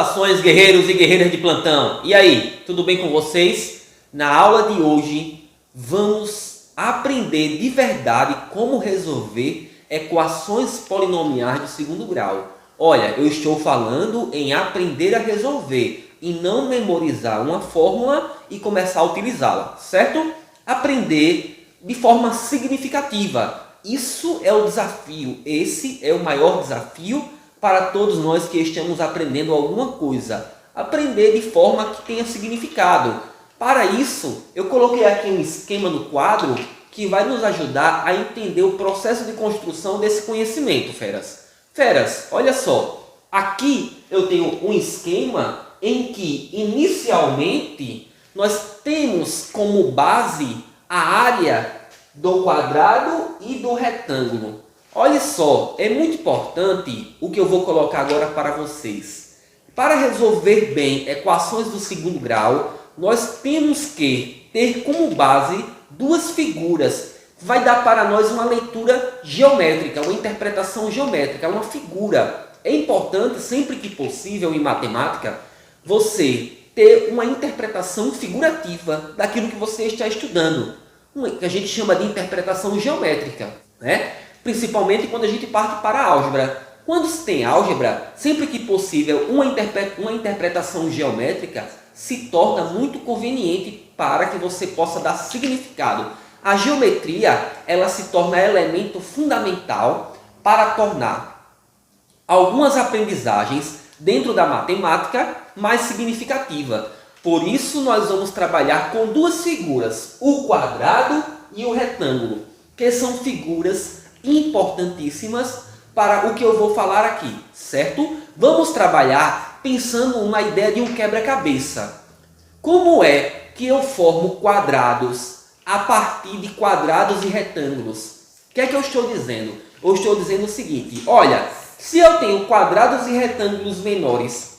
Saudações, guerreiros e guerreiras de plantão! E aí, tudo bem com vocês? Na aula de hoje, vamos aprender de verdade como resolver equações polinomiais de segundo grau. Olha, eu estou falando em aprender a resolver e não memorizar uma fórmula e começar a utilizá-la, certo? Aprender de forma significativa. Isso é o desafio, esse é o maior desafio para todos nós que estamos aprendendo alguma coisa. Aprender de forma que tenha significado. Para isso, eu coloquei aqui um esquema no quadro que vai nos ajudar a entender o processo de construção desse conhecimento, feras. Feras, olha só. Aqui eu tenho um esquema em que, inicialmente, nós temos como base a área do quadrado e do retângulo. Olha só, é muito importante o que eu vou colocar agora para vocês. Para resolver bem equações do segundo grau, nós temos que ter como base duas figuras. Vai dar para nós uma leitura geométrica, uma interpretação geométrica, uma figura. É importante, sempre que possível em matemática, você ter uma interpretação figurativa daquilo que você está estudando. Que a gente chama de interpretação geométrica, né? Principalmente quando a gente parte para a álgebra. Quando se tem álgebra, sempre que possível, uma interpretação geométrica se torna muito conveniente para que você possa dar significado. A geometria, ela se torna elemento fundamental para tornar algumas aprendizagens dentro da matemática mais significativa. Por isso, nós vamos trabalhar com duas figuras, o quadrado e o retângulo, que são figuras importantíssimas para o que eu vou falar aqui, certo? Vamos trabalhar pensando uma ideia de um quebra-cabeça. Como é que eu formo quadrados a partir de quadrados e retângulos? O que é que eu estou dizendo? Eu estou dizendo o seguinte, olha, se eu tenho quadrados e retângulos menores,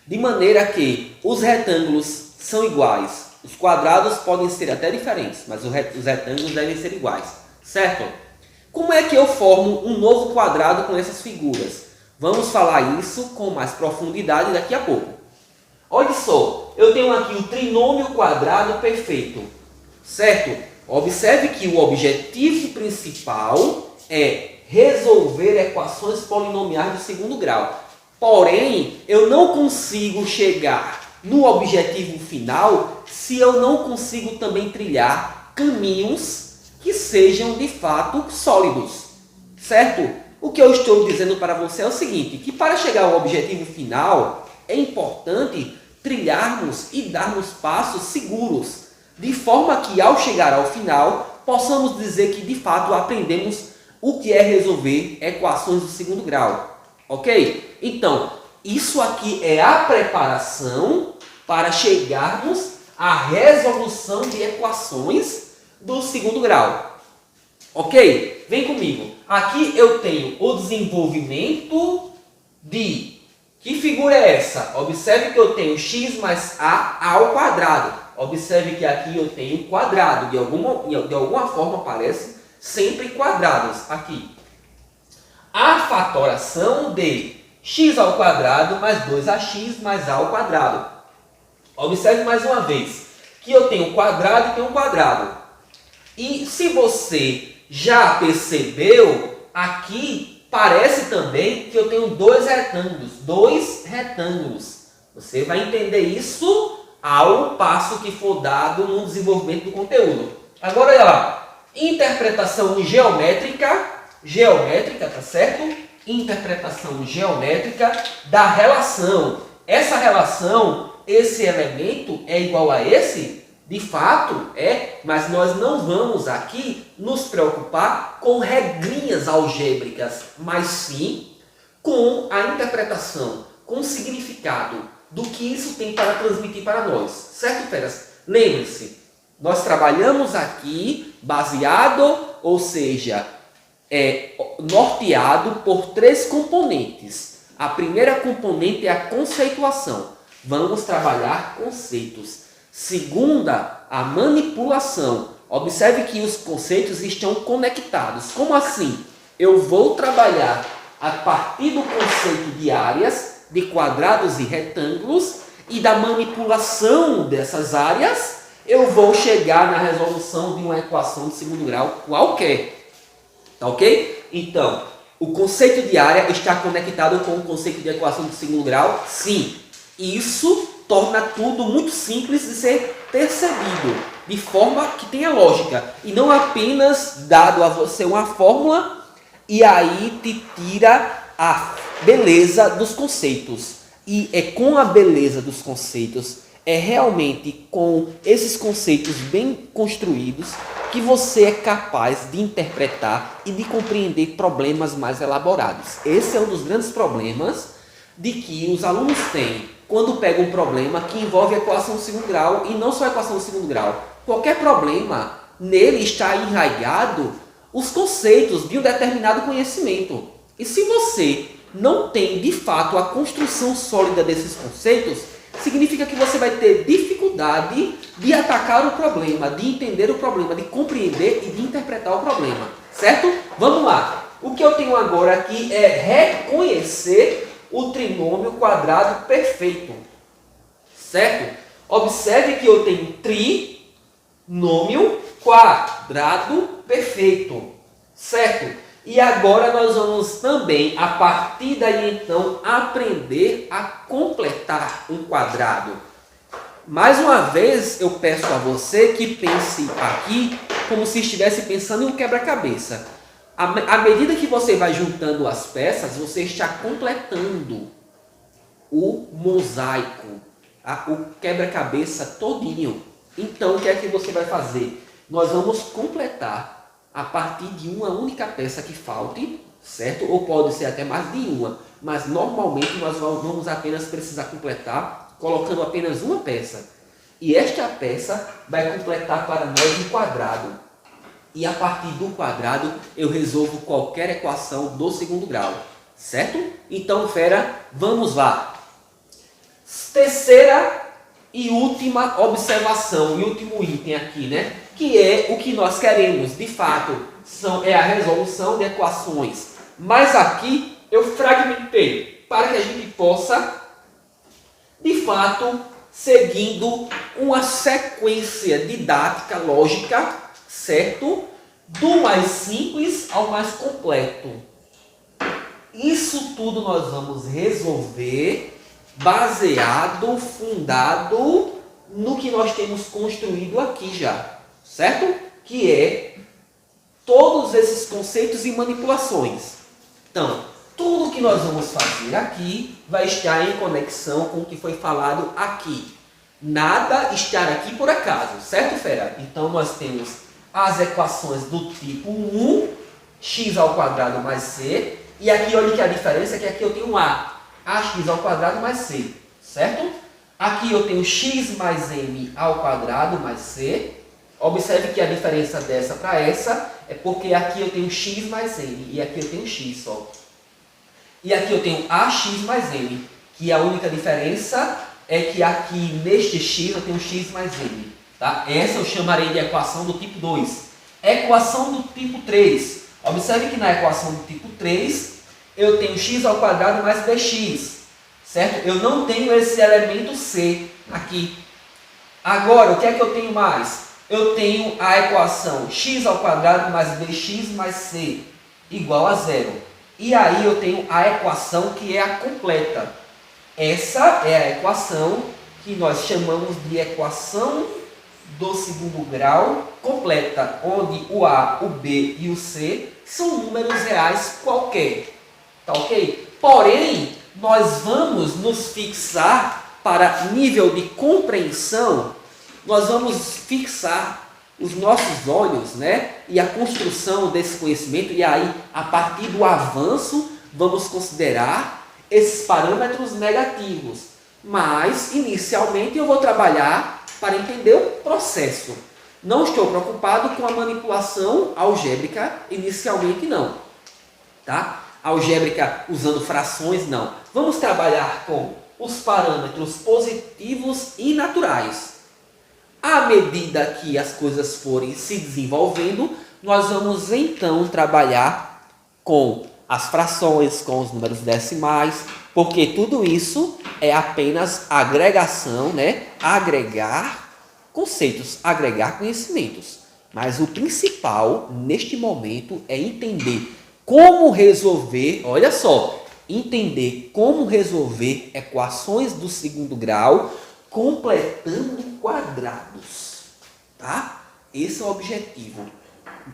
de maneira que os retângulos são iguais, os quadrados podem ser até diferentes, mas os retângulos devem ser iguais, certo? Como é que eu formo um novo quadrado com essas figuras? Vamos falar isso com mais profundidade daqui a pouco. Olha só, eu tenho aqui o trinômio quadrado perfeito, certo? Observe que o objetivo principal é resolver equações polinomiais de segundo grau. Porém, eu não consigo chegar no objetivo final se eu não consigo também trilhar caminhos que sejam de fato sólidos, certo? O que eu estou dizendo para você é o seguinte, que para chegar ao objetivo final é importante trilharmos e darmos passos seguros, de forma que ao chegar ao final possamos dizer que de fato aprendemos o que é resolver equações do segundo grau, ok? Então, isso aqui é a preparação para chegarmos à resolução de equações do segundo grau. Ok? Vem comigo. Aqui eu tenho o desenvolvimento de... Que figura é essa? Observe que eu tenho x mais a ao quadrado. Observe que aqui eu tenho quadrado. De alguma forma aparece sempre quadrados aqui. A fatoração de x ao quadrado mais 2ax mais a ao quadrado. Observe mais uma vez que eu tenho quadrado e tenho quadrado. E se você já percebeu, aqui parece também que eu tenho dois retângulos. Você vai entender isso ao passo que for dado no desenvolvimento do conteúdo. Agora, olha lá. Interpretação geométrica, tá certo? Interpretação geométrica da relação. Essa relação, esse elemento é igual a esse? De fato, é, mas nós não vamos aqui nos preocupar com regrinhas algébricas, mas sim com a interpretação, com o significado do que isso tem para transmitir para nós. Certo, feras? Lembre-se, nós trabalhamos aqui baseado, ou seja, norteado por três componentes. A primeira componente é a conceituação. Vamos trabalhar conceitos. Segunda, a manipulação. Observe que os conceitos estão conectados. Como assim? Eu vou trabalhar a partir do conceito de áreas de quadrados e retângulos e da manipulação dessas áreas, eu vou chegar na resolução de uma equação de segundo grau qualquer. Tá ok? Então, o conceito de área está conectado com o conceito de equação de segundo grau? Sim. Isso torna tudo muito simples de ser percebido, de forma que tenha lógica. E não apenas dado a você uma fórmula e aí te tira a beleza dos conceitos. E é com a beleza dos conceitos, é realmente com esses conceitos bem construídos que você é capaz de interpretar e de compreender problemas mais elaborados. Esse é um dos grandes problemas de que os alunos têm quando pegam um problema que envolve a equação de segundo grau, e não só a equação de segundo grau. Qualquer problema, nele está enraizado os conceitos de um determinado conhecimento. E se você não tem, de fato, a construção sólida desses conceitos, significa que você vai ter dificuldade de atacar o problema, de entender o problema, de compreender e de interpretar o problema. Certo? Vamos lá. O que eu tenho agora aqui é reconhecer o trinômio quadrado perfeito. Certo? Observe que eu tenho trinômio quadrado perfeito. Certo? E agora nós vamos também, a partir daí então, aprender a completar um quadrado. Mais uma vez, eu peço a você que pense aqui como se estivesse pensando em um quebra-cabeça. À medida que você vai juntando as peças, você está completando o mosaico, o quebra-cabeça todinho. Então, o que é que você vai fazer? Nós vamos completar a partir de uma única peça que falte, certo? Ou pode ser até mais de uma, mas normalmente nós vamos apenas precisar completar colocando apenas uma peça. E esta peça vai completar para nós um quadrado. E a partir do quadrado eu resolvo qualquer equação do segundo grau, certo? Então, fera, vamos lá. Terceira e última observação, e último item aqui, né? Que é o que nós queremos, de fato, é a resolução de equações. Mas aqui eu fragmentei para que a gente possa, de fato, seguindo uma sequência didática, lógica, certo? Do mais simples ao mais completo. Isso tudo nós vamos resolver baseado, fundado no que nós temos construído aqui já, certo? Que é todos esses conceitos e manipulações. Então, tudo que nós vamos fazer aqui vai estar em conexão com o que foi falado aqui. Nada estar aqui por acaso, certo, fera? Então, nós temos as equações do tipo 1, x ao quadrado mais c, e aqui olha que a diferença é que aqui eu tenho ax ao quadrado mais c, certo? Aqui eu tenho x mais m ao quadrado mais c. Observe que a diferença dessa para essa é porque aqui eu tenho x mais m e aqui eu tenho x só. E aqui eu tenho ax mais m, que a única diferença é que aqui neste x eu tenho x mais m. Tá? Essa eu chamarei de equação do tipo 2. Equação do tipo 3. Observe que na equação do tipo 3 eu tenho x ao quadrado mais bx. Certo? Eu não tenho esse elemento c aqui. Agora, o que é que eu tenho mais? Eu tenho a equação x ao quadrado mais bx mais c igual a zero. E aí eu tenho a equação que é a completa. Essa é a equação que nós chamamos de equação do segundo grau completa, onde o a, o b e o c são números reais qualquer. Tá ok? Porém, nós vamos nos fixar para nível de compreensão, nós vamos fixar os nossos olhos, né? E a construção desse conhecimento, e aí, a partir do avanço, vamos considerar esses parâmetros negativos. Mas, inicialmente, eu vou trabalhar para entender o processo. Não estou preocupado com a manipulação algébrica, inicialmente não. Tá? Algébrica usando frações, não. Vamos trabalhar com os parâmetros positivos e naturais. À medida que as coisas forem se desenvolvendo, nós vamos então trabalhar com as frações, com os números decimais, Porque tudo isso é apenas agregação, né? Agregar conceitos, agregar conhecimentos. Mas o principal neste momento é entender como resolver, olha só, entender como resolver equações do segundo grau completando quadrados, tá? Esse é o objetivo,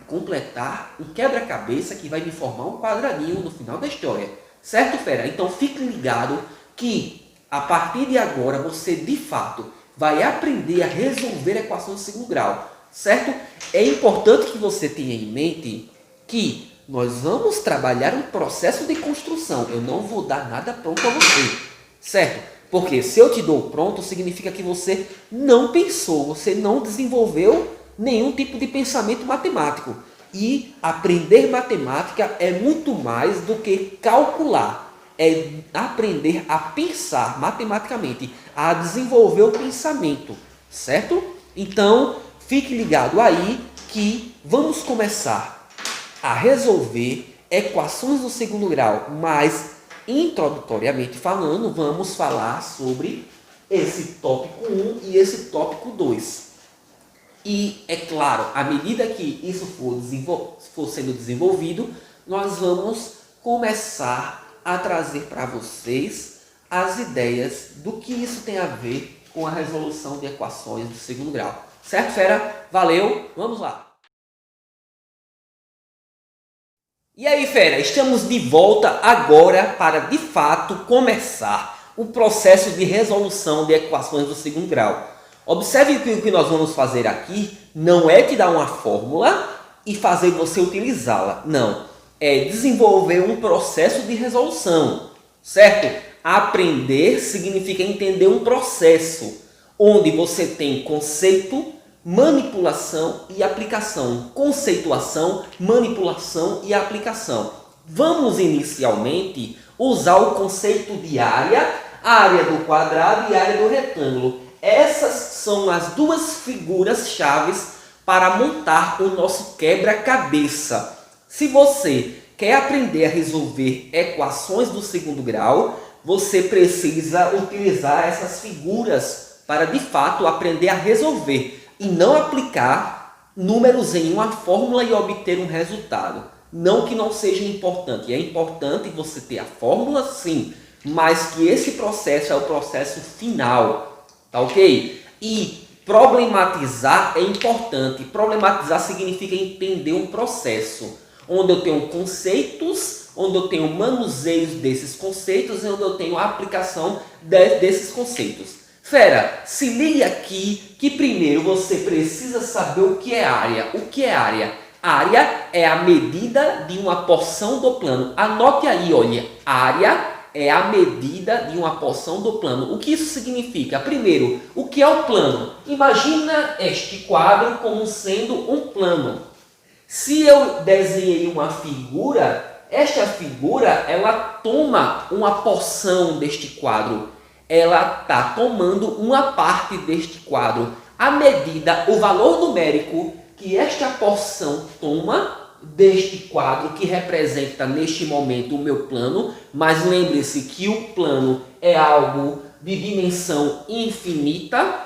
completar um quebra-cabeça que vai me formar um quadradinho no final da história, certo, fera? Então fique ligado que a partir de agora você de fato vai aprender a resolver equações do segundo grau, certo? É importante que você tenha em mente que nós vamos trabalhar um processo de construção. Eu não vou dar nada pronto a você, certo? Porque se eu te dou pronto, significa que você não pensou, você não desenvolveu nenhum tipo de pensamento matemático. E aprender matemática é muito mais do que calcular. É aprender a pensar matematicamente, a desenvolver o pensamento, certo? Então, fique ligado aí que vamos começar a resolver equações do segundo grau, mas introdutoriamente falando, vamos falar sobre esse tópico 1 e esse tópico 2. E, é claro, à medida que isso for sendo desenvolvido, nós vamos começar a trazer para vocês as ideias do que isso tem a ver com a resolução de equações do segundo grau. Certo, fera? Valeu, vamos lá! E aí, fera, estamos de volta agora para, de fato, começar o processo de resolução de equações do segundo grau. Observe que o que nós vamos fazer aqui não é te dar uma fórmula e fazer você utilizá-la. Não, é desenvolver um processo de resolução, certo? Aprender significa entender um processo, onde você tem conceito, manipulação e aplicação. Conceituação, manipulação e aplicação. Vamos inicialmente usar o conceito de área, área do quadrado e área do retângulo. Essas são as duas figuras chaves para montar o nosso quebra-cabeça. Se você quer aprender a resolver equações do segundo grau, você precisa utilizar essas figuras para, de fato, aprender a resolver e não aplicar números em uma fórmula e obter um resultado. Não que não seja importante, é importante você ter a fórmula sim, mas que esse processo é o processo final, tá ok? E problematizar é importante. Problematizar significa entender um processo, onde eu tenho conceitos, onde eu tenho manuseio desses conceitos e onde eu tenho a aplicação desses conceitos. Fera, se ligue aqui que primeiro você precisa saber o que é área. O que é área? Área é a medida de uma porção do plano. Anote aí, olha, área é a medida de uma porção do plano. O que isso significa? Primeiro, o que é o plano? Imagina este quadro como sendo um plano. Se eu desenhei uma figura, esta figura ela toma uma porção deste quadro. Ela está tomando uma parte deste quadro. A medida, o valor numérico que esta porção toma deste quadro, que representa neste momento o meu plano, mas lembre-se que o plano é algo de dimensão infinita,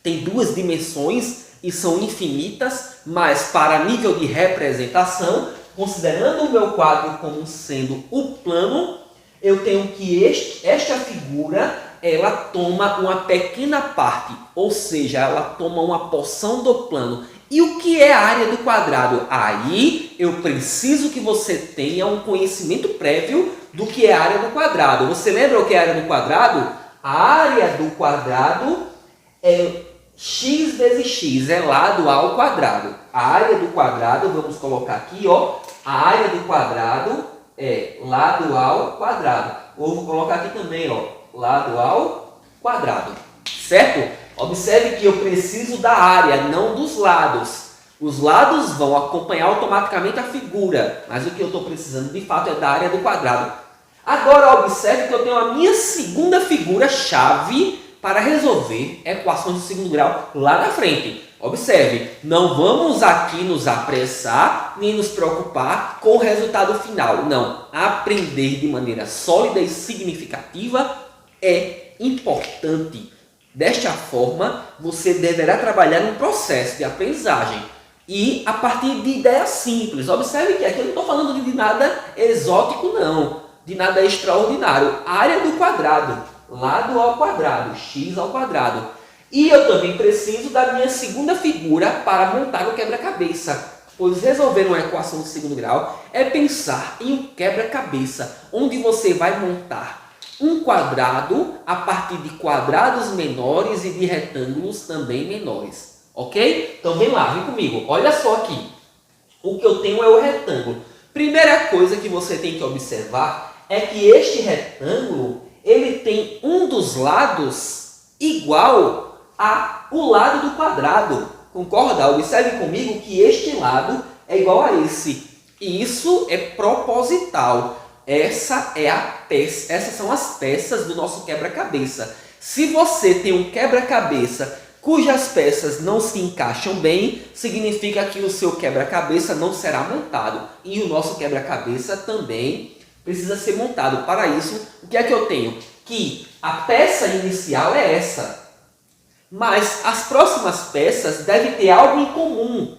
tem duas dimensões e são infinitas, mas para nível de representação, considerando o meu quadro como sendo o plano, eu tenho que esta figura ela toma uma pequena parte, ou seja, ela toma uma porção do plano. E o que é a área do quadrado? Aí eu preciso que você tenha um conhecimento prévio do que é a área do quadrado. Você lembra o que é a área do quadrado? A área do quadrado é x vezes x, é lado ao quadrado. A área do quadrado, vamos colocar aqui, ó, a área do quadrado é lado ao quadrado. Ou vou colocar aqui também, ó, lado ao quadrado, certo? Observe que eu preciso da área, não dos lados. Os lados vão acompanhar automaticamente a figura, mas o que eu estou precisando de fato é da área do quadrado. Agora observe que eu tenho a minha segunda figura chave para resolver equações do segundo grau lá na frente. Observe, não vamos aqui nos apressar nem nos preocupar com o resultado final. Não, aprender de maneira sólida e significativa é importante. Desta forma, você deverá trabalhar um processo de aprendizagem e a partir de ideias simples. Observe que aqui eu não estou falando de nada exótico, não, de nada extraordinário. Área do quadrado, lado ao quadrado, x ao quadrado. E eu também preciso da minha segunda figura para montar o quebra-cabeça, pois resolver uma equação de segundo grau é pensar em um quebra-cabeça, onde você vai montar um quadrado a partir de quadrados menores e de retângulos também menores. Ok? Então vem lá, vem comigo. Olha só aqui. O que eu tenho é o retângulo. Primeira coisa que você tem que observar é que este retângulo ele tem um dos lados igual ao lado do quadrado. Concorda? Observe comigo que este lado é igual a esse. E isso é proposital. Essas são as peças do nosso quebra-cabeça. Se você tem um quebra-cabeça cujas peças não se encaixam bem, significa que o seu quebra-cabeça não será montado. E o nosso quebra-cabeça também precisa ser montado. Para isso, o que é que eu tenho? Que a peça inicial é essa. Mas as próximas peças devem ter algo em comum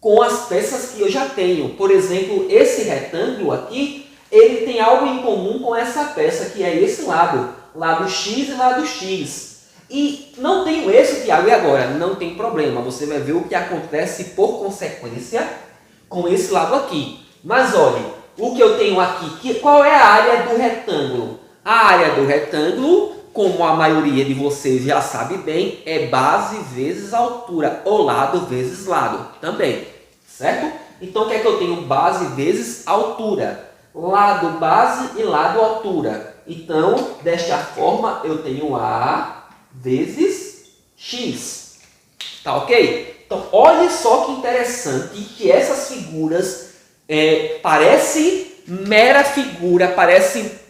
com as peças que eu já tenho. Por exemplo, esse retângulo aqui, ele tem algo em comum com essa peça, que é esse lado. Lado X e lado X. E não tenho esse, Tiago, e agora? Não tem problema. Você vai ver o que acontece por consequência com esse lado aqui. Mas olhe, o que eu tenho aqui, qual é a área do retângulo? A área do retângulo, como a maioria de vocês já sabe bem, é base vezes altura, ou lado vezes lado também, certo? Então, o que é que eu tenho? Base vezes altura, lado base e lado altura. Então, desta forma, eu tenho A vezes X, tá ok? Então, olhe só que interessante que essas figuras parecem mera figura, parecem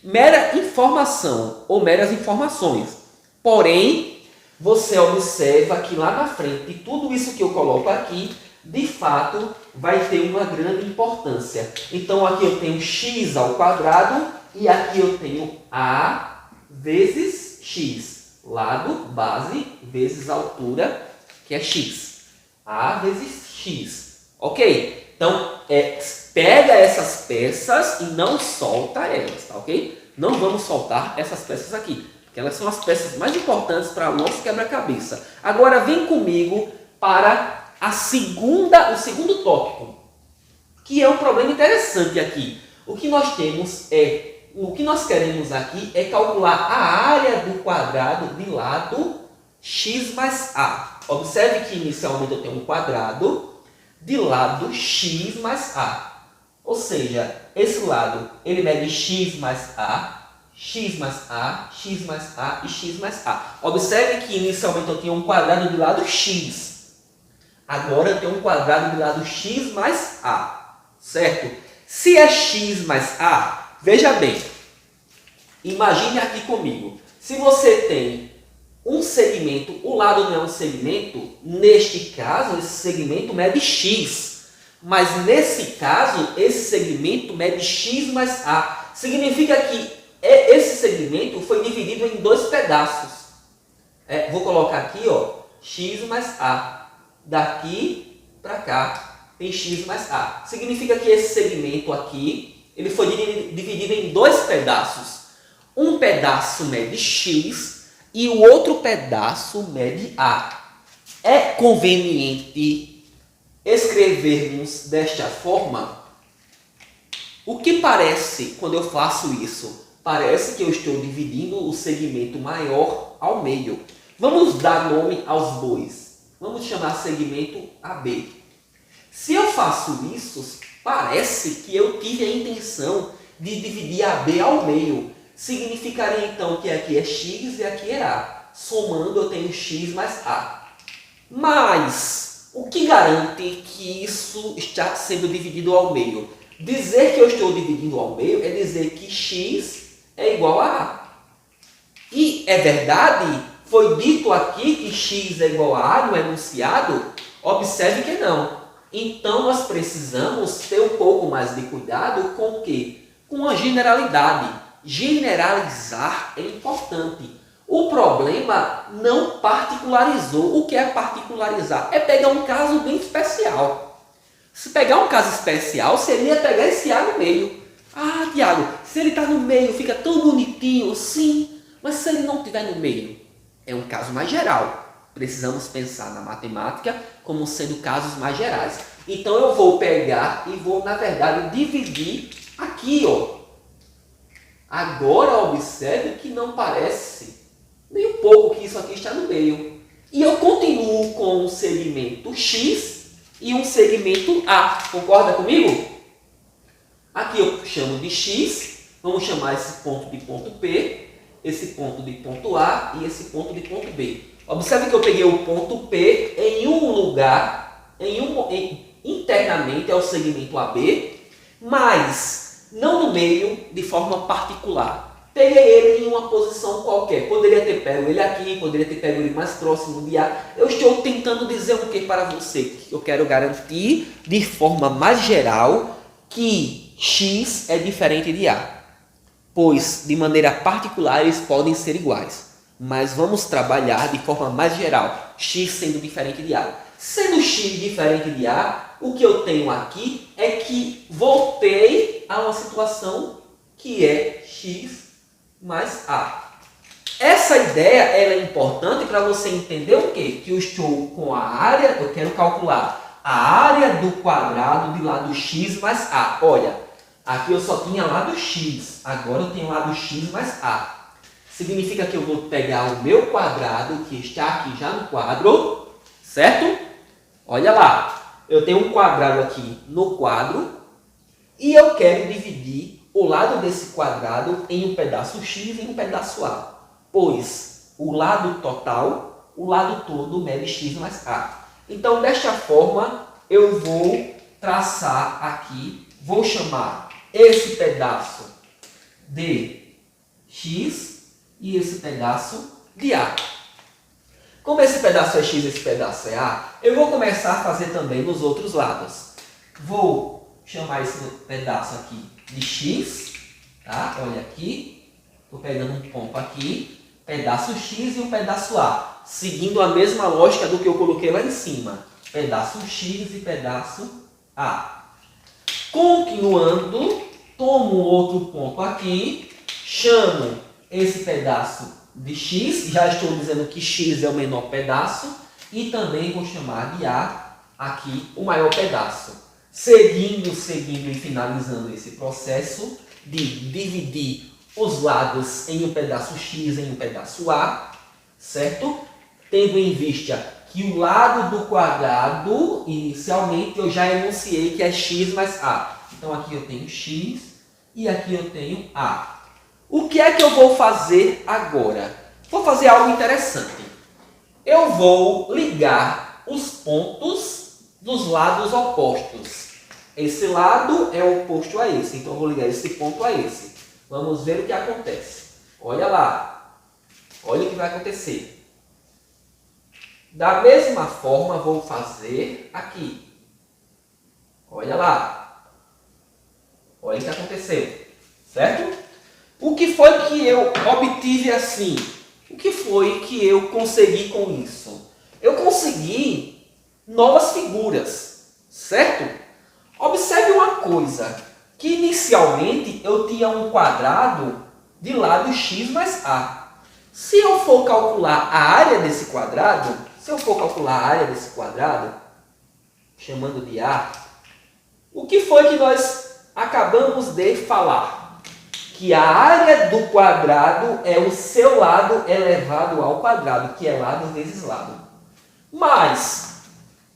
mera informação ou meras informações. Porém, você observa que lá na frente, tudo isso que eu coloco aqui, de fato, vai ter uma grande importância. Então, aqui eu tenho x ao quadrado e aqui eu tenho a vezes x. Lado, base, vezes altura, que é x. A vezes x. Ok? Então, pega essas peças e não solta elas, tá ok? Não vamos soltar essas peças aqui, porque elas são as peças mais importantes para o nosso quebra-cabeça. Agora, vem comigo para o segundo tópico, que é um problema interessante aqui. O que nós queremos aqui é calcular a área do quadrado de lado x mais a. Observe que inicialmente eu tenho um quadrado de lado x mais a. Ou seja, esse lado ele mede x mais a, x mais a, x mais a e x mais a. Observe que inicialmente eu tinha um quadrado de lado x. Agora eu tenho um quadrado de lado x mais a. Certo? Se é x mais a, veja bem. Imagine aqui comigo. Se você tem um segmento, o lado não é um segmento, neste caso, esse segmento mede x. Mas nesse caso, esse segmento mede x mais a. Significa que esse segmento foi dividido em dois pedaços. Vou colocar aqui, ó, x mais a. Daqui para cá tem x mais a. Significa que esse segmento aqui ele foi dividido em dois pedaços. Um pedaço mede x e o outro pedaço mede a. É conveniente escrevermos desta forma? O que parece quando eu faço isso? Parece que eu estou dividindo o segmento maior ao meio. Vamos dar nome aos bois. Vamos chamar segmento AB. Se eu faço isso, parece que eu tive a intenção de dividir AB ao meio. Significaria então que aqui é x e aqui é a. Somando eu tenho x mais a. Mas o que garante que isso está sendo dividido ao meio? Dizer que eu estou dividindo ao meio é dizer que x é igual a A. E é verdade Foi dito aqui que x é igual a A no enunciado? Observe que não. Então, nós precisamos ter um pouco mais de cuidado com o quê? Com a generalidade. Generalizar é importante. O problema não particularizou. O que é particularizar? É pegar um caso bem especial. Se pegar um caso especial, seria pegar esse A no meio. Ah, Tiago, se ele está no meio, fica tão bonitinho. Sim, mas se ele não estiver no meio, é um caso mais geral. Precisamos pensar na matemática como sendo casos mais gerais. Então, eu vou pegar e vou, na verdade, dividir aqui, ó. Agora, observe que não parece nem um pouco que isso aqui está no meio. E eu continuo com um segmento X e um segmento A. Concorda comigo? Aqui eu chamo de X. Vamos chamar esse ponto de ponto P, esse ponto de ponto A e esse ponto de ponto B. Observe que eu peguei o ponto P em um lugar, internamente é o segmento AB, mas não no meio de forma particular. Peguei ele em uma posição qualquer. Poderia ter pego ele aqui, poderia ter pego ele mais próximo de A. Eu estou tentando dizer o que para você? Que eu quero garantir de forma mais geral que X é diferente de A. Pois, de maneira particular, eles podem ser iguais. Mas vamos trabalhar de forma mais geral. X sendo diferente de A. Sendo X diferente de A, o que eu tenho aqui é que voltei a uma situação que é X mais A. Essa ideia ela é importante para você entender o quê? Que eu estou com a área, eu quero calcular a área do quadrado de lado X mais A. Olha, aqui eu só tinha lado X, agora eu tenho lado X mais A. Significa que eu vou pegar o meu quadrado, que está aqui já no quadro, certo? Olha lá, eu tenho um quadrado aqui no quadro e eu quero dividir o lado desse quadrado em um pedaço X e em um pedaço A. Pois o lado total, o lado todo mede X mais A. Então, desta forma, eu vou traçar aqui, vou chamar esse pedaço de X e esse pedaço de A. Como esse pedaço é X e esse pedaço é A, eu vou começar a fazer também nos outros lados. Vou chamar esse pedaço aqui de X, tá? Olha aqui, estou pegando um ponto aqui, pedaço X e um pedaço A, seguindo a mesma lógica do que eu coloquei lá em cima. Pedaço X e pedaço A. Continuando, tomo outro ponto aqui, chamo esse pedaço de X, já estou dizendo que X é o menor pedaço, e também vou chamar de A aqui o maior pedaço. Seguindo e finalizando esse processo de dividir os lados em um pedaço X e em um pedaço A, certo? Tendo em vista que o lado do quadrado, inicialmente, eu já enunciei que é X mais A. Então, aqui eu tenho X e aqui eu tenho A. O que é que eu vou fazer agora? Vou fazer algo interessante. Eu vou ligar os pontos dos lados opostos. Esse lado é oposto a esse, então eu vou ligar esse ponto a esse. Vamos ver o que acontece. Olha lá. Olha o que vai acontecer. Da mesma forma, vou fazer aqui. Olha lá. Olha o que aconteceu. Certo? O que foi que eu obtive assim? O que foi que eu consegui com isso? Eu consegui novas figuras, certo? Observe uma coisa, que inicialmente eu tinha um quadrado de lado X mais A. Se eu for calcular a área desse quadrado, chamando de A, o que foi que nós acabamos de falar? Que a área do quadrado é o seu lado elevado ao quadrado, que é lado vezes lado. Mas,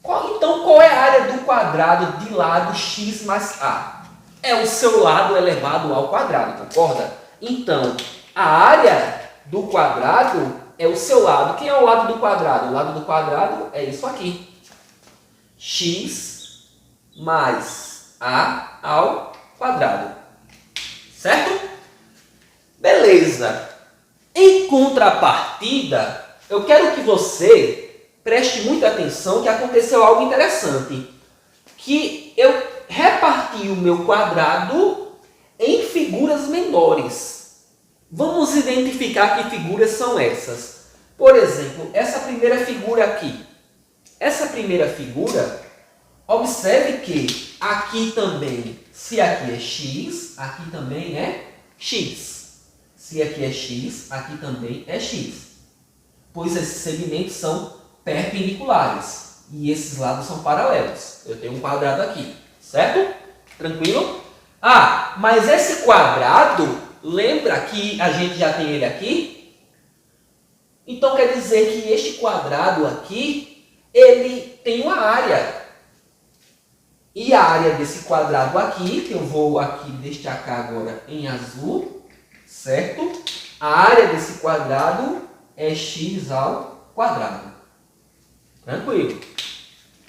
qual é a área do quadrado de lado X mais A? É o seu lado elevado ao quadrado, concorda? Então, a área do quadrado é o seu lado. Quem é o lado do quadrado? O lado do quadrado é isso aqui. X mais A ao quadrado. Certo? Beleza. Em contrapartida, eu quero que você preste muita atenção que aconteceu algo interessante. Que eu reparti o meu quadrado em figuras menores. Vamos identificar que figuras são essas. Por exemplo, essa primeira figura aqui. Essa primeira figura, observe que aqui também, se aqui é x, aqui também é x. Se aqui é x, aqui também é x. Pois esses segmentos são perpendiculares e esses lados são paralelos. Eu tenho um quadrado aqui, certo? Tranquilo? Ah, mas esse quadrado, lembra que a gente já tem ele aqui? Então quer dizer que este quadrado aqui, ele tem uma área. E a área desse quadrado aqui, que eu vou aqui destacar agora em azul, certo? A área desse quadrado é x ao quadrado. Tranquilo?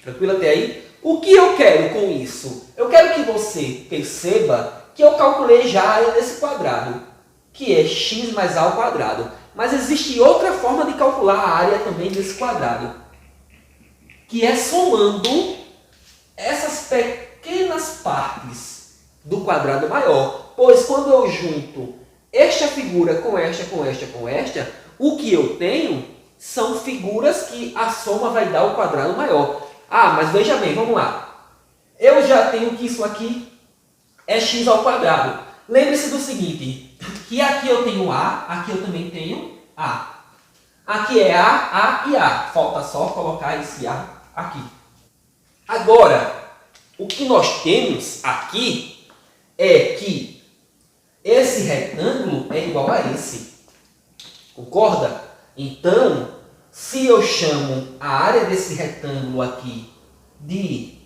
Tranquilo até aí? O que eu quero com isso? Eu quero que você perceba que eu calculei já a área desse quadrado, que é x mais a ao quadrado. Mas existe outra forma de calcular a área também desse quadrado, que é somando essas pequenas partes do quadrado maior. Pois quando eu junto esta figura com esta, com esta, com esta, o que eu tenho são figuras que a soma vai dar o quadrado maior. Ah, mas veja bem, vamos lá. Eu já tenho que isso aqui é x ao quadrado. Lembre-se do seguinte, que aqui eu tenho a, aqui eu também tenho a. Aqui é a e a. Falta só colocar esse a aqui. Agora, o que nós temos aqui é que esse retângulo é igual a esse. Concorda? Então, se eu chamo a área desse retângulo aqui de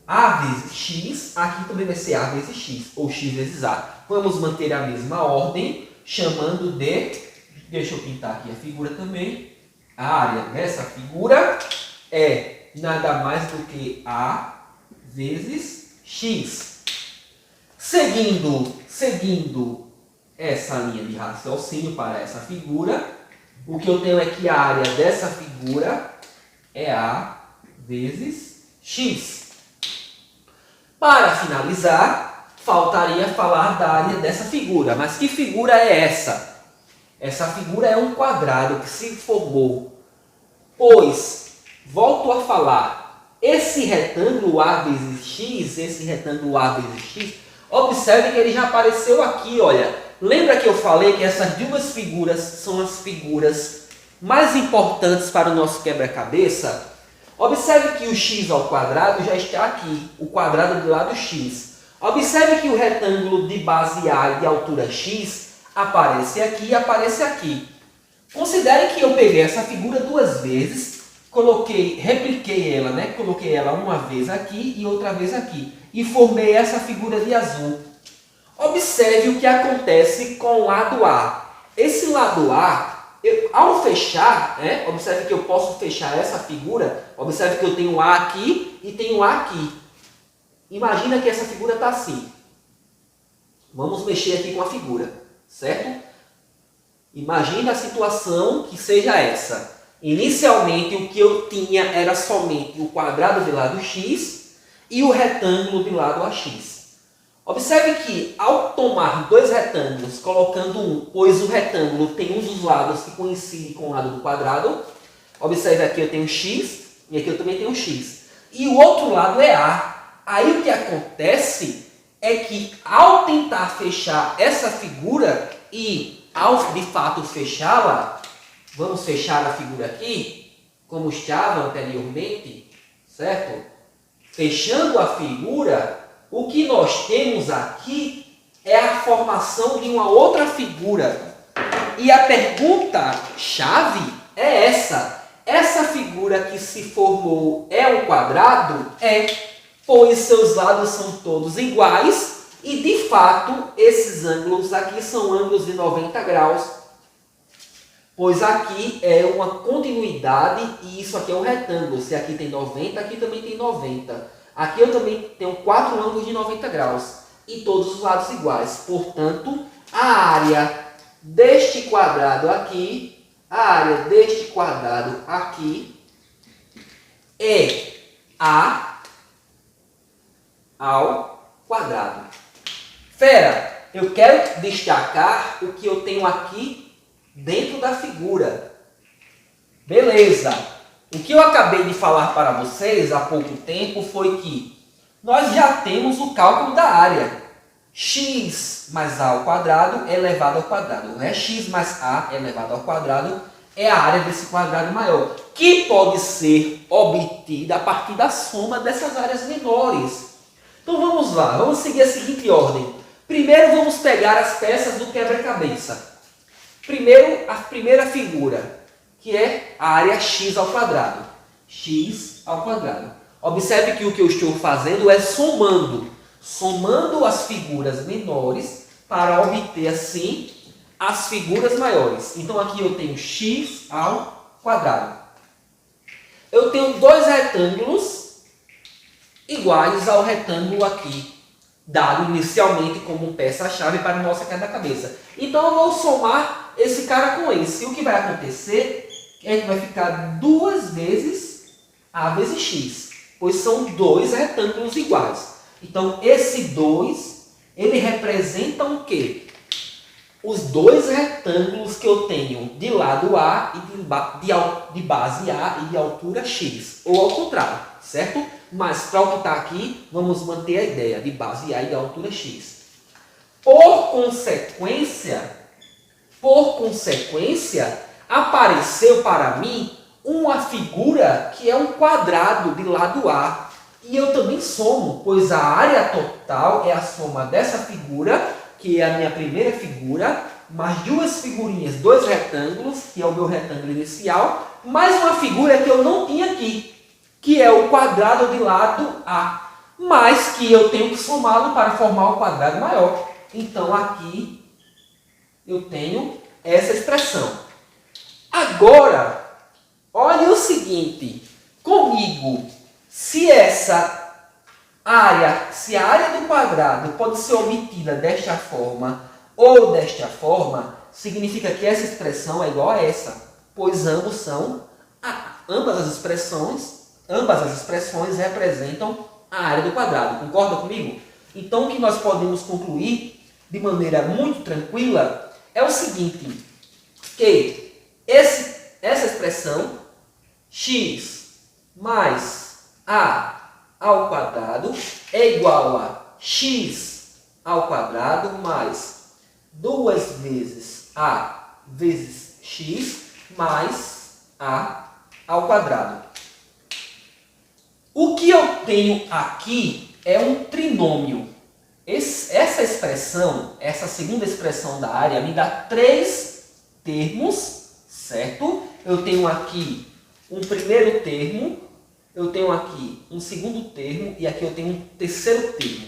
a vezes x, aqui também vai ser a vezes x, ou x vezes a. Vamos manter a mesma ordem, chamando de... Deixa eu pintar aqui a figura também. A área dessa figura é nada mais do que a vezes x. Seguindo essa linha de raciocínio para essa figura, o que eu tenho é que a área dessa figura é a vezes x. Para finalizar, faltaria falar da área dessa figura. Mas que figura é essa? Essa figura é um quadrado que se formou, pois, volto a falar, esse retângulo a vezes x, esse retângulo a vezes x, observe que ele já apareceu aqui, olha. Lembra que eu falei que essas duas figuras são as figuras mais importantes para o nosso quebra-cabeça? Observe que o x ao quadrado já está aqui, o quadrado do lado x. Observe que o retângulo de base A e de altura x aparece aqui e aparece aqui. Considere que eu peguei essa figura duas vezes, repliquei ela, né? Coloquei ela uma vez aqui e outra vez aqui. E formei essa figura de azul. Observe o que acontece com o lado A. Esse lado A, ao fechar, né? Observe que eu posso fechar essa figura. Observe que eu tenho A aqui e tenho A aqui. Imagina que essa figura está assim. Vamos mexer aqui com a figura, certo? Imagina a situação que seja essa. Inicialmente, o que eu tinha era somente o quadrado de lado x e o retângulo de lado AX. Observe que, ao tomar dois retângulos, colocando um, pois o retângulo tem um dos lados que coincide com o lado do quadrado. Observe aqui eu tenho x e aqui eu também tenho x. E o outro lado é A. Aí o que acontece é que, ao tentar fechar essa figura e, ao de fato fechá-la, vamos fechar a figura aqui, como estava anteriormente, certo? Fechando a figura, o que nós temos aqui é a formação de uma outra figura. E a pergunta-chave é essa. Essa figura que se formou é um quadrado? É, pois seus lados são todos iguais e, de fato, esses ângulos aqui são ângulos de 90 graus. Pois aqui é uma continuidade e isso aqui é um retângulo. Se aqui tem 90, aqui também tem 90. Aqui eu também tenho 4 ângulos de 90 graus e todos os lados iguais. Portanto, a área deste quadrado aqui, a área deste quadrado aqui é A ao quadrado. Fera, eu quero destacar o que eu tenho aqui dentro da figura. Beleza. O que eu acabei de falar para vocês há pouco tempo foi que nós já temos o cálculo da área. X mais A ao quadrado é elevado ao quadrado. Né? X mais A elevado ao quadrado é a área desse quadrado maior, que pode ser obtida a partir da soma dessas áreas menores. Então vamos lá, vamos seguir a seguinte ordem. Primeiro vamos pegar as peças do quebra-cabeça. Primeiro, a primeira figura, que é a área x ao quadrado. X ao quadrado. Observe que o que eu estou fazendo é somando as figuras menores para obter assim as figuras maiores. Então aqui eu tenho x ao quadrado. Eu tenho dois retângulos iguais ao retângulo aqui, dado inicialmente como peça-chave para a nossa quebra-cabeça. Então eu vou somar esse cara com esse. E o que vai acontecer é que vai ficar 2 vezes A vezes X, pois são dois retângulos iguais. Então esse 2, ele representa o quê? Os dois retângulos que eu tenho de lado A e de base A e de altura X. Ou ao contrário, certo? Mas para o que está aqui, vamos manter a ideia de base A e de altura X. Por consequência, apareceu para mim uma figura que é um quadrado de lado A. E eu também somo, pois a área total é a soma dessa figura, que é a minha primeira figura, mais duas figurinhas, dois retângulos, que é o meu retângulo inicial, mais uma figura que eu não tinha aqui, que é o quadrado de lado A, mas que eu tenho que somá-lo para formar o quadrado maior. Então, aqui eu tenho essa expressão. Agora, olha o seguinte, comigo, se a área do quadrado pode ser obtida desta forma ou desta forma, significa que essa expressão é igual a essa, pois ambas as expressões representam a área do quadrado. Concorda comigo? Então, o que nós podemos concluir de maneira muito tranquila é o seguinte, que essa expressão x mais a ao quadrado é igual a x ao quadrado mais 2 vezes a vezes x mais a ao quadrado. O que eu tenho aqui é um trinômio. Essa expressão, essa segunda expressão da área, me dá 3 termos, certo? Eu tenho aqui um primeiro termo, eu tenho aqui um segundo termo e aqui eu tenho um terceiro termo.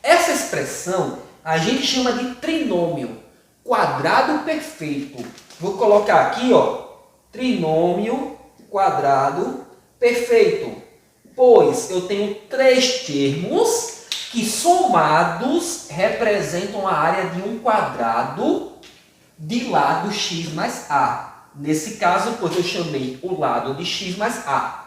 Essa expressão a gente chama de trinômio, quadrado perfeito. Vou colocar aqui, ó, trinômio quadrado perfeito, pois eu tenho 3 termos que somados representam a área de um quadrado de lado x mais a. Nesse caso, pois eu chamei o lado de x mais a.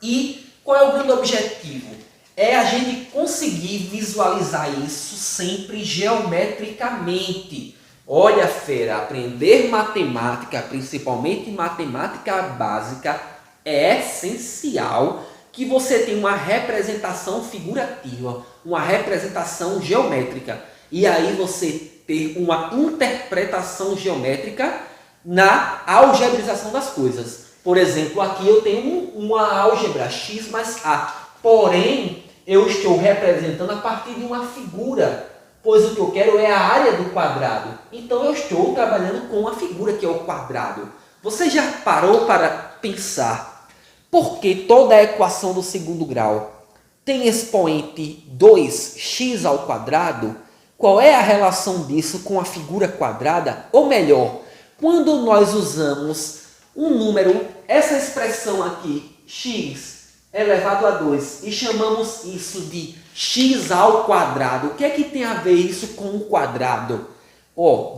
E qual é o grande objetivo? É a gente conseguir visualizar isso sempre geometricamente. Olha, fera, aprender matemática, principalmente matemática básica, é essencial que você tenha uma representação figurativa, uma representação geométrica. E aí você ter uma interpretação geométrica na algebrização das coisas. Por exemplo, aqui eu tenho uma álgebra x mais a, porém eu estou representando a partir de uma figura, pois o que eu quero é a área do quadrado. Então eu estou trabalhando com a figura que é o quadrado. Você já parou para pensar por que toda a equação do segundo grau tem expoente 2x ao quadrado? Qual é a relação disso com a figura quadrada? Ou melhor, quando nós usamos um número, essa expressão aqui, x elevado a 2, e chamamos isso de x ao quadrado, o que é que tem a ver isso com o quadrado?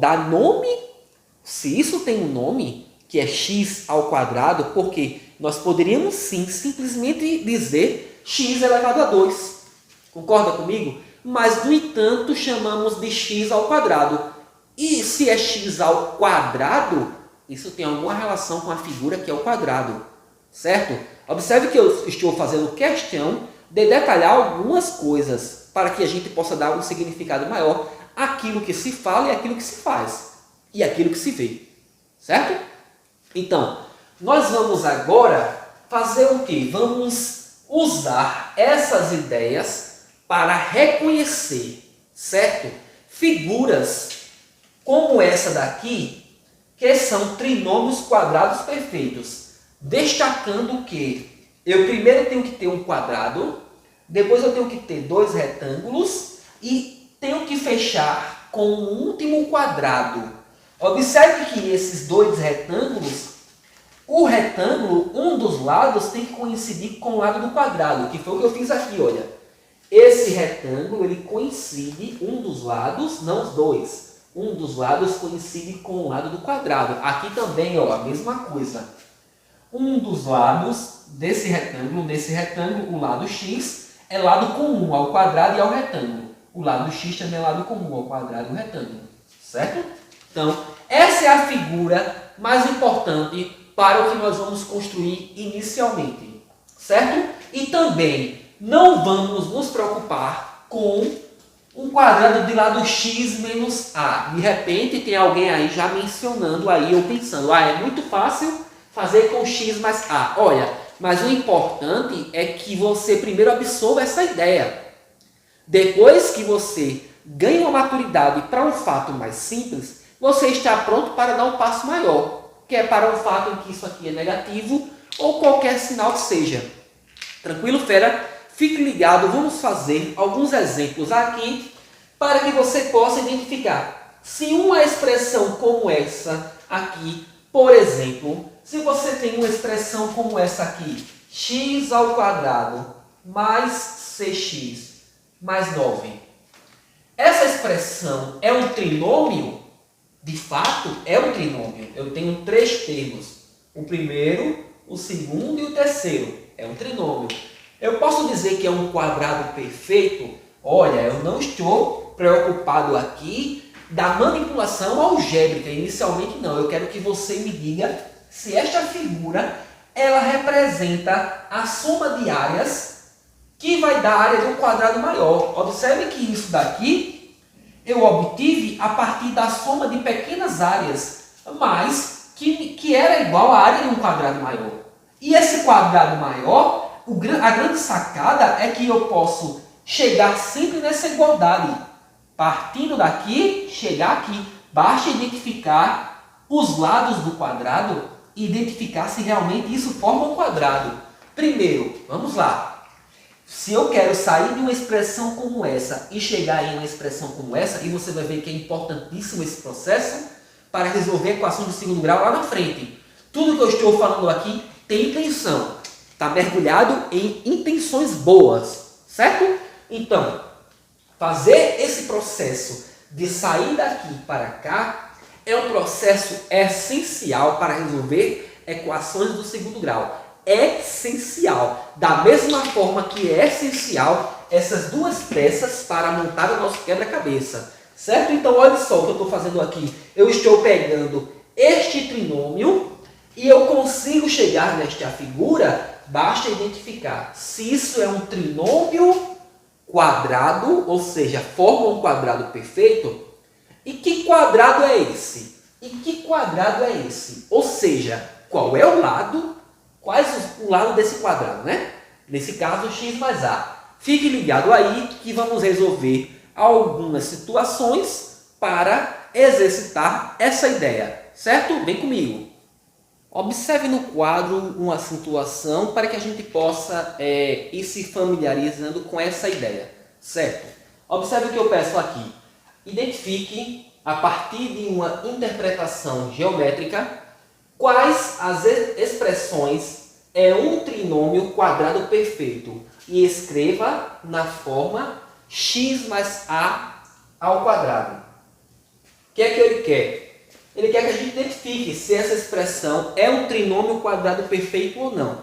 Dá nome Se isso tem um nome, que é x ao quadrado, porque nós poderíamos sim simplesmente dizer x elevado a 2. Concorda comigo? Mas, no entanto, chamamos de x ao quadrado. E se é x ao quadrado, isso tem alguma relação com a figura que é o quadrado, certo? Observe que eu estou fazendo questão de detalhar algumas coisas para que a gente possa dar um significado maior àquilo que se fala e àquilo que se faz e àquilo que se vê, certo? Então, nós vamos agora fazer o quê? Vamos usar essas ideias para reconhecer, certo? Figuras como essa daqui, que são trinômios quadrados perfeitos, destacando que eu primeiro tenho que ter um quadrado, depois eu tenho que ter dois retângulos e tenho que fechar com um último quadrado. Observe que esses dois retângulos, o retângulo, um dos lados tem que coincidir com o lado do quadrado, que foi o que eu fiz aqui, olha. Esse retângulo, ele coincide, um dos lados, não os dois, um dos lados coincide com o lado do quadrado. Aqui também, ó, a mesma coisa. Um dos lados desse retângulo, o lado x, é lado comum ao quadrado e ao retângulo. O lado x também é lado comum ao quadrado e ao retângulo, certo? Então, essa é a figura mais importante para o que nós vamos construir inicialmente, certo? E também não vamos nos preocupar com um quadrado de lado x menos a. De repente tem alguém aí já mencionando aí ou pensando, é muito fácil fazer com x mais a. Olha, mas o importante é que você primeiro absorva essa ideia. Depois que você ganha uma maturidade para um fato mais simples, você está pronto para dar um passo maior, que é para um fato em que isso aqui é negativo ou qualquer sinal que seja. Tranquilo, fera? Fique ligado, vamos fazer alguns exemplos aqui para que você possa identificar se uma expressão como essa aqui, por exemplo, se você tem uma expressão como essa aqui, x ao quadrado mais cx mais 9. Essa expressão é um trinômio? De fato, é um trinômio. Eu tenho três termos. O primeiro, o segundo e o terceiro. É um trinômio. Eu posso dizer que é um quadrado perfeito? Olha, eu não estou preocupado aqui da manipulação algébrica. Inicialmente não. Eu quero que você me diga se esta figura ela representa a soma de áreas que vai dar a área de um quadrado maior. Observe que isso daqui eu obtive a partir da soma de pequenas áreas, mas que era igual à área de um quadrado maior. E esse quadrado maior, a grande sacada é que eu posso chegar sempre nessa igualdade. Partindo daqui, chegar aqui. Basta identificar os lados do quadrado e identificar se realmente isso forma um quadrado. Primeiro, vamos lá. Se eu quero sair de uma expressão como essa e chegar em uma expressão como essa, e você vai ver que é importantíssimo esse processo para resolver a equação de segundo grau lá na frente. Tudo que eu estou falando aqui tem intenção. Está mergulhado em intenções boas, certo? Então, fazer esse processo de sair daqui para cá é um processo essencial para resolver equações do segundo grau. Essencial. Da mesma forma que é essencial essas duas peças para montar o nosso quebra-cabeça. Certo? Então, olha só o que eu estou fazendo aqui. Eu estou pegando este trinômio e eu consigo chegar nesta figura. Basta identificar se isso é um trinômio quadrado, ou seja, forma um quadrado perfeito. E que quadrado é esse? E que quadrado é esse? Ou seja, qual é o lado? Quais o lado desse quadrado, né? Nesse caso, x mais a. Fique ligado aí que vamos resolver algumas situações para exercitar essa ideia, certo? Vem comigo. Observe no quadro uma situação para que a gente possa ir se familiarizando com essa ideia, certo? Observe o que eu peço aqui. Identifique, a partir de uma interpretação geométrica, quais as expressões é um trinômio quadrado perfeito e escreva na forma x mais a ao quadrado. O que é que ele quer? Ele quer que a gente identifique se essa expressão é um trinômio quadrado perfeito ou não.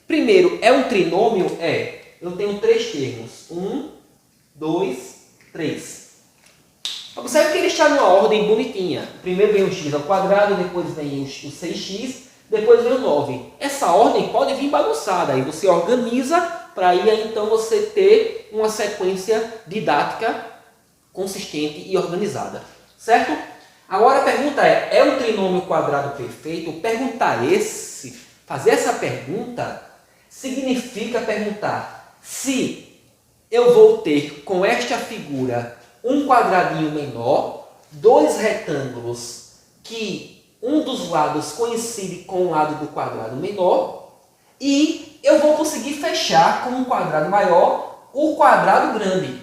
Primeiro, é um trinômio? É. Eu tenho três termos. 1, 2, 3. Observe que ele está numa ordem bonitinha. Primeiro vem o x ao quadrado, depois vem o 6x, depois vem o 9. Essa ordem pode vir bagunçada. Aí você organiza para aí então você ter uma sequência didática consistente e organizada. Certo? Agora a pergunta é um trinômio quadrado perfeito? Fazer essa pergunta significa perguntar se eu vou ter com esta figura um quadradinho menor, dois retângulos que um dos lados coincide com o lado do quadrado menor e eu vou conseguir fechar com um quadrado maior o quadrado grande.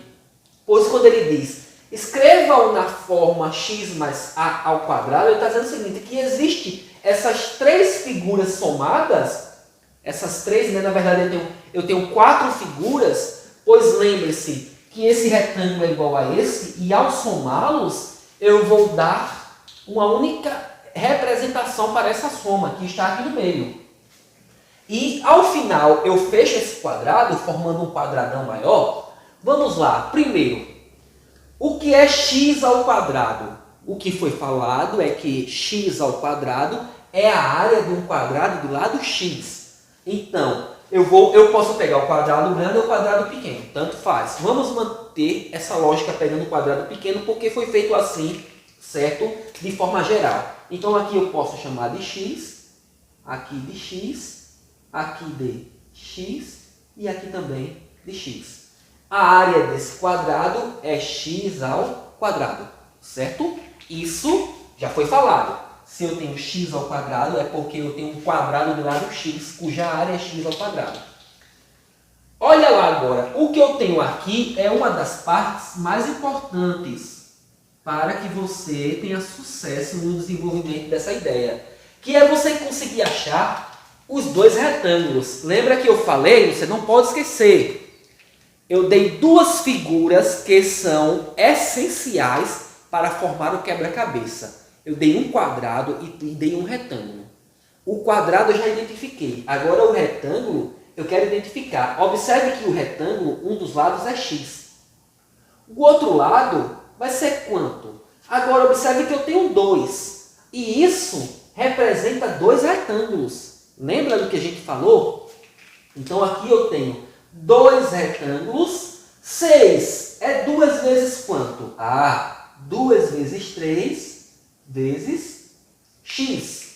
Pois quando ele diz escreva-o na forma x mais a ao quadrado, ele está dizendo o seguinte, que existe essas três figuras somadas, essas três, né, na verdade eu tenho quatro figuras, pois lembre-se que esse retângulo é igual a esse, e ao somá-los, eu vou dar uma única representação para essa soma, que está aqui no meio. E ao final eu fecho esse quadrado, formando um quadradão maior. Vamos lá, primeiro, o que é x ao quadrado? O que foi falado é que x ao quadrado é a área de um quadrado do lado x. Então, eu posso pegar o quadrado grande ou o quadrado pequeno, tanto faz. Vamos manter essa lógica pegando o quadrado pequeno porque foi feito assim, certo? De forma geral. Então aqui eu posso chamar de x, aqui de x, aqui de x e aqui também de x. A área desse quadrado é x ao quadrado, certo? Isso já foi falado. Se eu tenho x ao quadrado, é porque eu tenho um quadrado do lado x, cuja área é x ao quadrado. Olha lá agora, o que eu tenho aqui é uma das partes mais importantes para que você tenha sucesso no desenvolvimento dessa ideia, que é você conseguir achar os dois retângulos. Lembra que eu falei? Você não pode esquecer. Eu dei duas figuras que são essenciais para formar o quebra-cabeça. Eu dei um quadrado e dei um retângulo. O quadrado eu já identifiquei. Agora o retângulo eu quero identificar. Observe que o retângulo, um dos lados é x. O outro lado vai ser quanto? Agora observe que eu tenho 2. E isso representa dois retângulos. Lembra do que a gente falou? Então aqui eu tenho dois retângulos. 6 é 2 vezes quanto? 2 vezes 3 vezes x.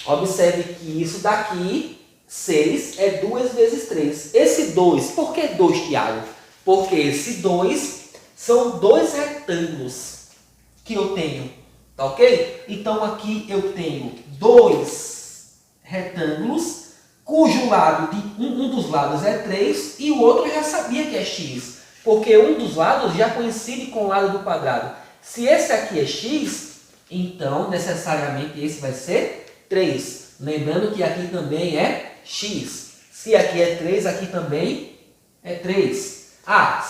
Observe que isso daqui, 6, é 2 vezes 3. Esse 2, por que 2, Tiago? Porque esse 2 são dois retângulos que eu tenho, tá ok? Então aqui eu tenho dois retângulos, cujo lado um dos lados é 3 e o outro eu já sabia que é x, porque um dos lados já coincide com o lado do quadrado. Se esse aqui é x, então, necessariamente, esse vai ser 3. Lembrando que aqui também é x. Se aqui é 3, aqui também é 3.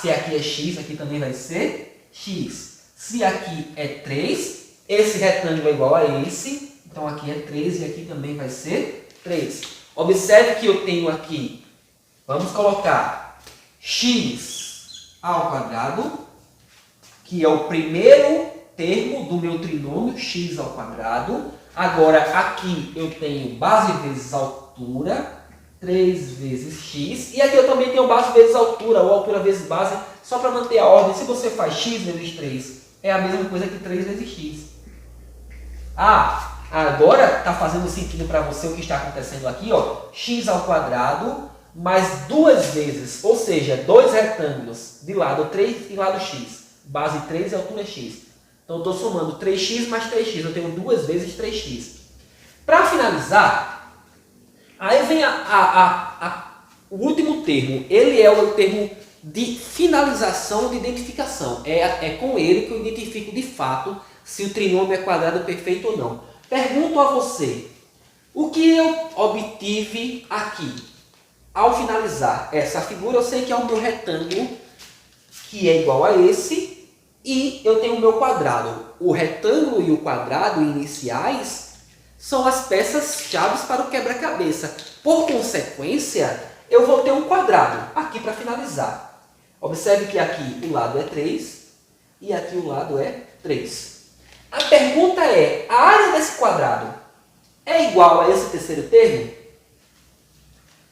Se aqui é x, aqui também vai ser x. Se aqui é 3, esse retângulo é igual a esse. Então, aqui é 3 e aqui também vai ser 3. Observe que eu tenho aqui, vamos colocar x ao quadrado, que é o primeiro termo do meu trinômio x ao quadrado. Agora aqui eu tenho base vezes altura, 3 vezes x. E aqui eu também tenho base vezes altura, ou altura vezes base, só para manter a ordem. Se você faz x vezes 3, é a mesma coisa que 3 vezes x. Agora está fazendo sentido para você o que está acontecendo aqui, ó. X ao quadrado mais duas vezes, ou seja, dois retângulos de lado 3 e lado x. Base 3 e altura x. Então, eu estou somando 3x mais 3x. Eu tenho 2 vezes 3x. Para finalizar, aí vem o último termo. Ele é o termo de finalização de identificação. É com ele que eu identifico de fato se o trinômio é quadrado perfeito ou não. Pergunto a você, o que eu obtive aqui? Ao finalizar essa figura, eu sei que é o meu retângulo, que é igual a esse. E eu tenho o meu quadrado. O retângulo e o quadrado iniciais são as peças-chave para o quebra-cabeça. Por consequência, eu vou ter um quadrado aqui para finalizar. Observe que aqui o lado é 3 e aqui o lado é 3. A pergunta é, a área desse quadrado é igual a esse terceiro termo?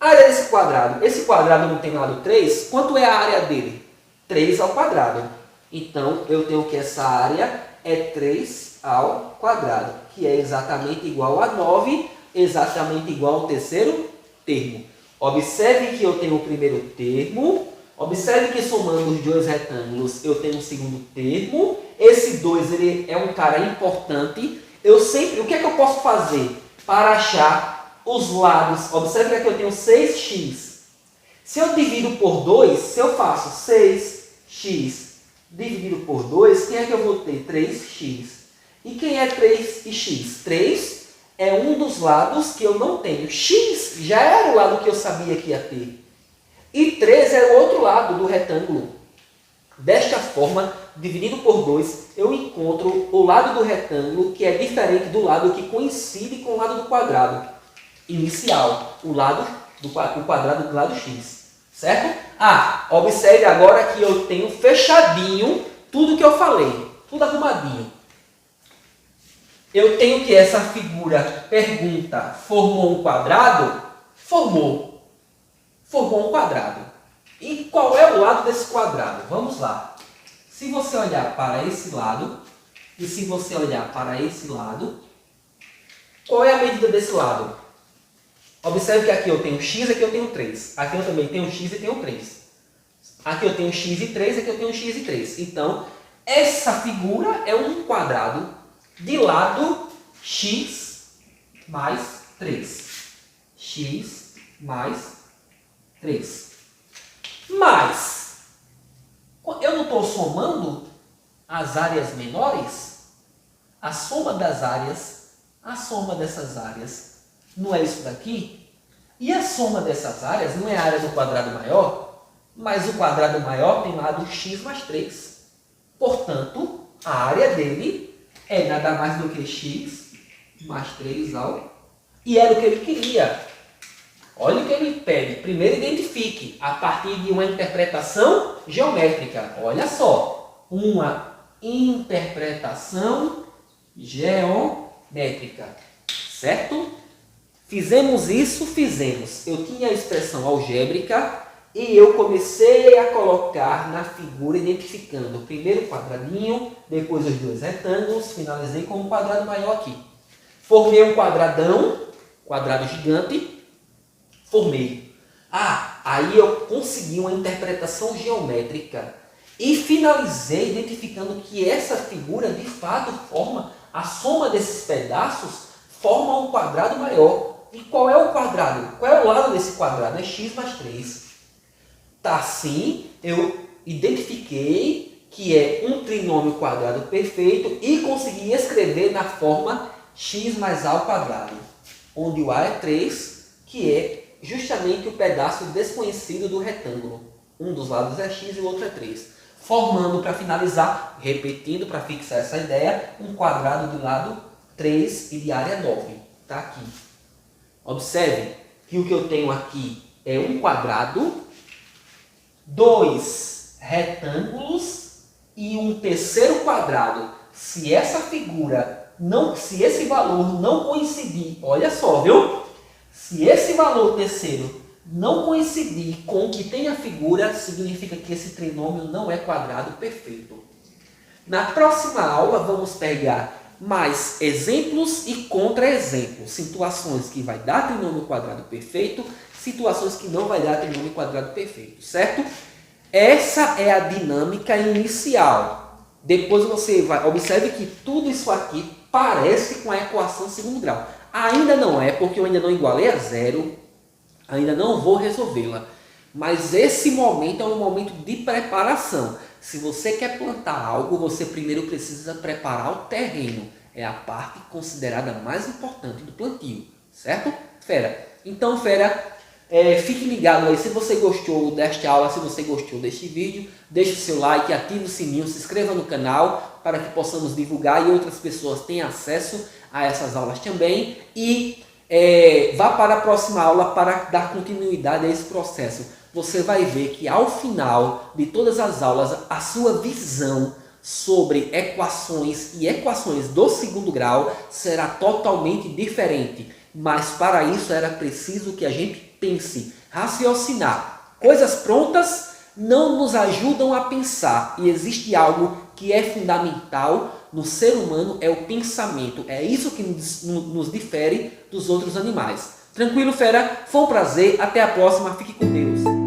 A área desse quadrado, esse quadrado não tem lado 3, quanto é a área dele? 3 ao quadrado. Então, eu tenho que essa área é 3 ao quadrado, que é exatamente igual a 9, exatamente igual ao terceiro termo. Observe que eu tenho o primeiro termo, observe que somando os dois retângulos eu tenho o segundo termo. Esse 2 ele é um cara importante. O que é que eu posso fazer para achar os lados? Observe que aqui eu tenho 6x. Se eu divido por 2, se eu faço 6x dividido por 2, quem é que eu vou ter? 3x. E quem é 3 e x? 3 é um dos lados que eu não tenho. X já era o lado que eu sabia que ia ter. E 3 é o outro lado do retângulo. Desta forma, dividido por 2, eu encontro o lado do retângulo que é diferente do lado que coincide com o lado do quadrado inicial. O quadrado do lado x. Certo? Observe agora que eu tenho fechadinho tudo que eu falei. Tudo arrumadinho. Eu tenho que essa figura, pergunta, formou um quadrado? Formou. Formou um quadrado. E qual é o lado desse quadrado? Vamos lá. Se você olhar para esse lado, e se você olhar para esse lado, qual é a medida desse lado? Observe que aqui eu tenho x, aqui eu tenho 3. Aqui eu também tenho x e tenho 3. Aqui eu tenho x e 3, aqui eu tenho x e 3. Então, essa figura é um quadrado de lado x mais 3. X mais 3. Mas, eu não estou somando as áreas menores? A soma das áreas, a soma dessas áreas, não é isso daqui? E a soma dessas áreas não é a área do quadrado maior? Mas o quadrado maior tem lado x mais 3. Portanto, a área dele é nada mais do que x mais 3 ao... E era o que ele queria. Olha o que ele pede. Primeiro identifique a partir de uma interpretação geométrica. Olha só. Uma interpretação geométrica. Certo? Fizemos isso? Fizemos. Eu tinha a expressão algébrica e eu comecei a colocar na figura, identificando o primeiro quadradinho, depois os dois retângulos, finalizei com um quadrado maior aqui. Formei um quadradão, quadrado gigante, formei. Aí eu consegui uma interpretação geométrica e finalizei identificando que essa figura de fato forma, a soma desses pedaços forma um quadrado maior. E qual é o quadrado? Qual é o lado desse quadrado? É x mais 3. Tá assim, eu identifiquei que é um trinômio quadrado perfeito e consegui escrever na forma x mais a ao quadrado, onde o a é 3, que é justamente o pedaço desconhecido do retângulo. Um dos lados é x e o outro é 3. Formando, para finalizar, repetindo para fixar essa ideia, um quadrado do lado 3 e de área 9. Está aqui. Observe que o que eu tenho aqui é um quadrado, 2 retângulos e um terceiro quadrado. Se essa figura, se esse valor não coincidir, olha só, viu? Se esse valor terceiro não coincidir com o que tem a figura, significa que esse trinômio não é quadrado perfeito. Na próxima aula, vamos pegar mais exemplos e contra-exemplos. Situações que vai dar trinômio quadrado perfeito, situações que não vai dar trinômio quadrado perfeito, certo? Essa é a dinâmica inicial. Depois você vai, observe que tudo isso aqui parece com a equação de segundo grau. Ainda não é, porque eu ainda não igualei a zero, ainda não vou resolvê-la. Mas esse momento é um momento de preparação. Se você quer plantar algo, você primeiro precisa preparar o terreno. É a parte considerada mais importante do plantio, certo? Fera. Então, fera, Fique ligado aí, se você gostou desta aula, se você gostou deste vídeo, deixe o seu like, ative o sininho, se inscreva no canal para que possamos divulgar e outras pessoas tenham acesso a essas aulas também. E vá para a próxima aula para dar continuidade a esse processo. Você vai ver que ao final de todas as aulas, a sua visão sobre equações e equações do segundo grau será totalmente diferente. Mas para isso era preciso que a gente pense, raciocinar. Coisas prontas não nos ajudam a pensar. E existe algo que é fundamental no ser humano, é o pensamento. É isso que nos difere dos outros animais. Tranquilo, fera? Foi um prazer. Até a próxima. Fique com Deus.